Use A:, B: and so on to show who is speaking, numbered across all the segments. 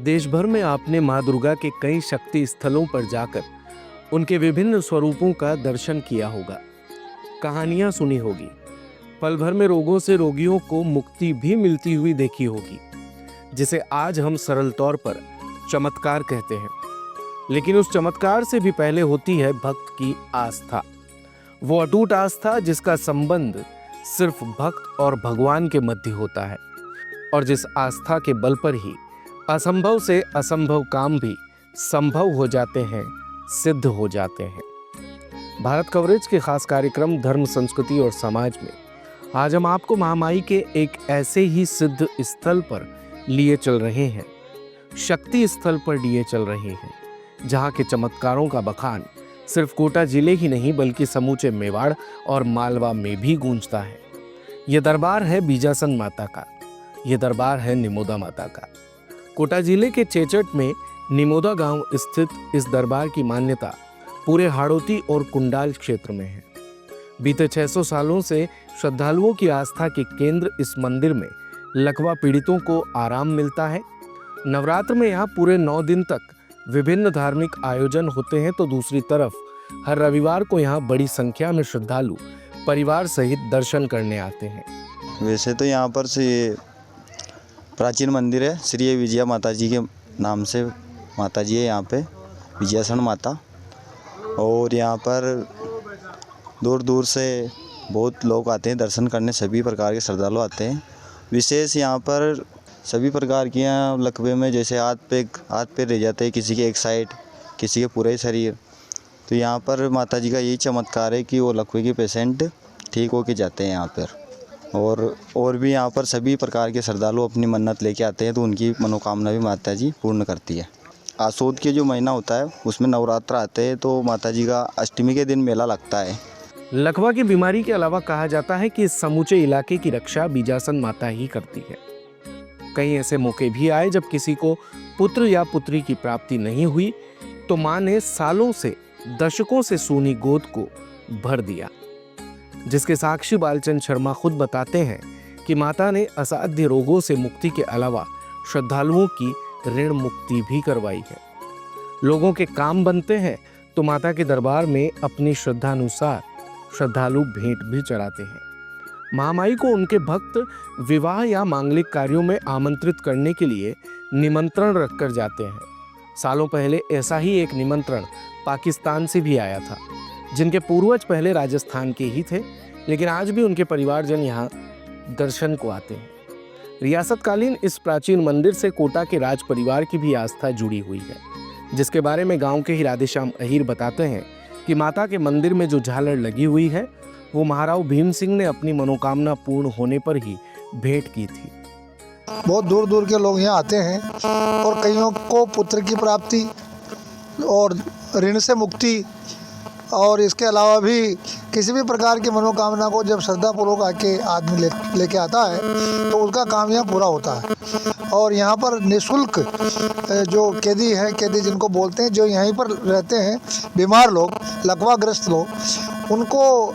A: देश भर में आपने माँ दुर्गा के कई शक्ति स्थलों पर जाकर उनके विभिन्न स्वरूपों का दर्शन किया होगा, कहानियां सुनी होगी, पल भर में रोगों से रोगियों को मुक्ति भी मिलती हुई देखी होगी, जिसे आज हम सरल तौर पर चमत्कार कहते हैं। लेकिन उस चमत्कार से भी पहले होती है भक्त की आस्था, वो अटूट आस्था जिसका संबंध सिर्फ भक्त और भगवान के मध्य होता है, और जिस आस्था के बल पर ही असंभव से असंभव काम भी संभव हो जाते हैं, सिद्ध हो जाते हैं। भारत कवरेज के खास कार्यक्रम धर्म, संस्कृति और समाज में आज हम आपको महामाई के एक ऐसे ही सिद्ध स्थल पर लिए चल रहे हैं, शक्ति स्थल पर लिए चल रहे हैं, जहां के चमत्कारों का बखान सिर्फ कोटा जिले ही नहीं बल्कि समूचे मेवाड़ और मालवा में भी गूंजता है। यह दरबार है बीजासन माता का, यह दरबार है निमोदा माता का। कोटा जिले के चेचट में निमोदा गांव स्थित इस दरबार की मान्यता पूरे हाड़ौती और कुंडाल क्षेत्र में है। बीते 600 सालों से श्रद्धालुओं की आस्था के केंद्र इस मंदिर में लकवा पीड़ितों को आराम मिलता है। नवरात्र में यहाँ पूरे 9 दिन तक विभिन्न धार्मिक आयोजन होते हैं, तो दूसरी तरफ हर रविवार को यहाँ बड़ी संख्या में श्रद्धालु परिवार सहित दर्शन करने आते हैं।
B: वैसे तो यहाँ पर से प्राचीन मंदिर है, श्री विजया माता जी के नाम से माता जी है यहाँ पे, विजयासन माता। और यहाँ पर दूर दूर से बहुत लोग आते हैं दर्शन करने, सभी प्रकार के श्रद्धालु आते हैं। विशेष यहाँ पर सभी प्रकार की यहाँ लकवे में जैसे हाथ पे रह जाते हैं, किसी के एक साइड, किसी के पूरे शरीर। तो यहाँ पर माता जी का यही चमत्कार है कि वो लकवे के पेशेंट ठीक होके जाते हैं यहाँ पर। और भी यहाँ पर सभी प्रकार के श्रद्धालु अपनी मन्नत लेके आते हैं, तो उनकी मनोकामना भी माता जी पूर्ण करती है। आसोद के जो महीना होता है उसमें नवरात्र आते हैं, तो माता जी का अष्टमी के दिन मेला लगता है।
A: लकवा की बीमारी के अलावा कहा जाता है कि इस समूचे इलाके की रक्षा बीजासन माता ही करती है। कई ऐसे मौके भी आए जब किसी को पुत्र या पुत्री की प्राप्ति नहीं हुई, तो मां ने सालों से दशकों से सूनी गोद को भर दिया, जिसके साक्षी बालचंद शर्मा खुद बताते हैं कि माता ने असाध्य रोगों से मुक्ति के अलावा श्रद्धालुओं की ऋण मुक्ति भी करवाई है। लोगों के काम बनते हैं तो माता के दरबार में अपनी श्रद्धानुसार श्रद्धालु भेंट भी चढ़ाते हैं। महामाई को उनके भक्त विवाह या मांगलिक कार्यों में आमंत्रित करने के लिए निमंत्रण रखकर जाते हैं। सालों पहले ऐसा ही एक निमंत्रण पाकिस्तान से भी आया था, जिनके पूर्वज पहले राजस्थान के ही थे, लेकिन आज भी उनके परिवारजन यहाँ दर्शन को आते हैं। रियासतकालीन इस प्राचीन मंदिर से कोटा के राज परिवार की भी आस्था जुड़ी हुई है, जिसके बारे में गांव के ही राधेश्याम अहीर बताते हैं कि माता के मंदिर में जो झालर लगी हुई है वो महाराव भीम सिंह ने अपनी मनोकामना पूर्ण होने पर ही भेंट की थी।
C: बहुत दूर दूर के लोग यहाँ आते हैं और कईयों को पुत्र की प्राप्ति और ऋण से मुक्ति और इसके अलावा भी किसी भी प्रकार की मनोकामना को जब श्रद्धापूर्वक आके आदमी लेके आता है तो उसका काम यहाँ पूरा होता है। और यहाँ पर निःशुल्क जो कैदी हैं, कैदी जिनको बोलते हैं, जो यहीं पर रहते हैं बीमार लोग, लकवाग्रस्त लोग, उनको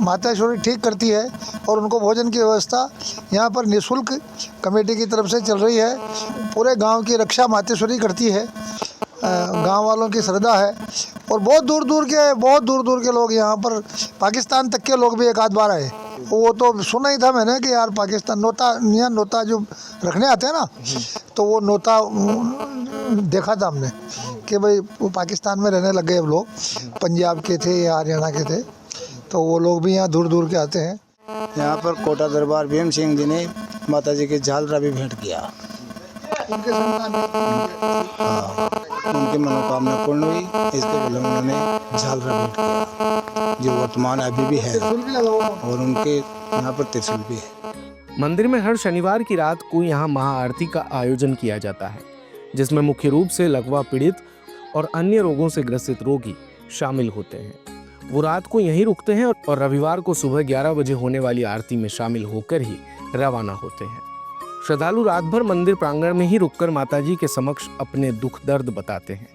C: माताश्वरी ठीक करती है और उनको भोजन की व्यवस्था यहाँ पर निःशुल्क कमेटी की तरफ से चल रही है। पूरे गांव की रक्षा मातेश्वरी करती है, गांव वालों की श्रद्धा है। और बहुत दूर दूर के लोग यहाँ पर, पाकिस्तान तक के लोग भी एक आध बार आए। वो तो सुना ही था मैंने कि यार पाकिस्तान नोता जो रखने आते हैं ना, तो वो नोता देखा था हमने कि भाई वो पाकिस्तान में रहने लग गए। अब लोग पंजाब के थे या हरियाणा के थे, तो वो लोग भी यहाँ दूर दूर के आते हैं।
D: यहाँ पर कोटा दरबार भीम सिंह जी ने माता जी के झालरा भी भेंट किया।
C: उनके संतान
D: उनकी मनोकामना पूर्ण हुई, इसके लिए उन्होंने झालरा भेंट किया, जो वर्तमान अभी भी है, और उनके यहाँ पर त्रिशूल भी है।
A: मंदिर में हर शनिवार की रात को यहाँ महाआरती का आयोजन किया जाता है, जिसमें मुख्य रूप से लकवा पीड़ित और अन्य रोगों से ग्रसित रोगी शामिल होते हैं। वो रात को यहीं रुकते हैं और रविवार को सुबह 11 बजे होने वाली आरती में शामिल होकर ही रवाना होते हैं। श्रद्धालु रात भर मंदिर प्रांगण में ही रुककर माताजी के समक्ष अपने दुख दर्द बताते हैं।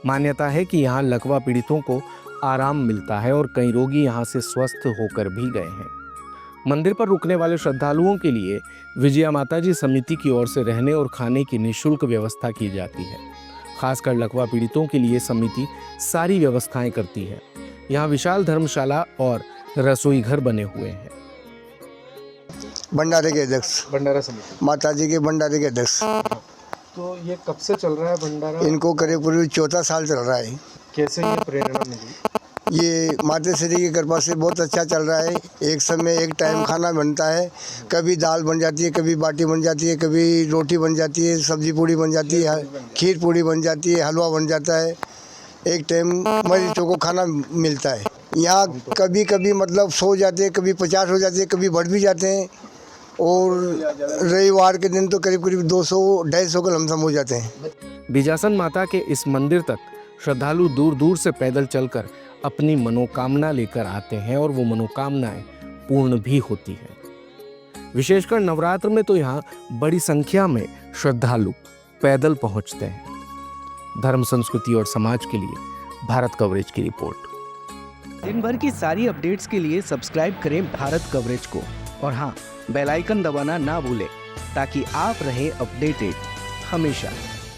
A: मान्यता है कि यहाँ लकवा पीड़ितों को आराम मिलता है और कई रोगी यहाँ से स्वस्थ होकर भी गए हैं। मंदिर पर रुकने वाले श्रद्धालुओं के लिए विजया माता जी समिति की ओर से रहने और खाने की निःशुल्क व्यवस्था की जाती है। खासकर लकवा पीड़ितों के लिए समिति सारी व्यवस्थाएं करती है। यहाँ विशाल धर्मशाला और रसोई घर बने हुए हैं।
C: भंडारे के अध्यक्ष,
A: भंडारा समिति,
C: माता जी के भंडारे के अध्यक्ष।
A: तो ये कब से चल रहा है भंडारा?
C: इनको करीब करीब 14 साल चल रहा है।
A: कैसे ये प्रेरणा मिली?
C: ये मातेश्वरी की कृपा से बहुत अच्छा चल रहा है। एक समय एक टाइम खाना बनता है, कभी दाल बन जाती है, कभी बाटी बन जाती है, कभी रोटी बन जाती है, सब्जी पूड़ी बन जाती है, खीर पूड़ी बन जाती है, हलवा बन जाता है। एक टाइम मरीजों को खाना मिलता है। यहाँ कभी कभी मतलब 100 जाते हैं, कभी 50 हो जाते हैं, कभी बढ़ भी जाते हैं। और रविवार के दिन तो करीब करीब 200-250 का लमसम हो जाते हैं।
A: बिजासन माता के इस मंदिर तक श्रद्धालु दूर दूर से पैदल चलकर अपनी मनोकामना लेकर आते हैं और वो मनोकामनाएं पूर्ण भी होती हैं। विशेषकर नवरात्र में तो यहाँ बड़ी संख्या में श्रद्धालु पैदल पहुंचते हैं। धर्म, संस्कृति और समाज के लिए भारत कवरेज की रिपोर्ट।
E: दिन भर की सारी अपडेट्स के लिए सब्सक्राइब करें भारत कवरेज को और हाँ, बेल आइकन दबाना ना भूलें ताकि आप रहें अपडेटेड हमेशा।